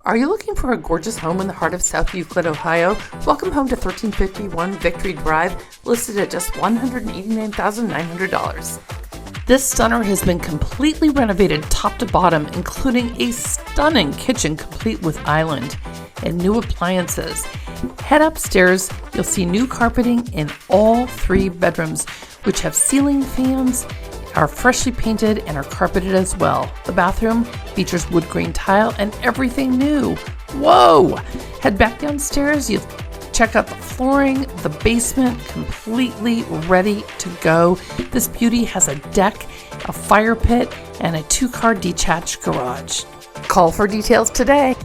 Are you looking for a gorgeous home in the heart of South Euclid, Ohio? Welcome home to 1351 Victory Drive, listed at just $189,900. This stunner has been completely renovated top to bottom, including a stunning kitchen complete with island and new appliances. Head upstairs, you'll see new carpeting in all 3 bedrooms, which have ceiling fans, are freshly painted, and are carpeted as well. The bathroom features wood grain tile and everything new. Whoa! Head back downstairs, you'll check out the flooring, the basement, completely ready to go. This beauty has a deck, a fire pit, and a 2-car detached garage. Call for details today.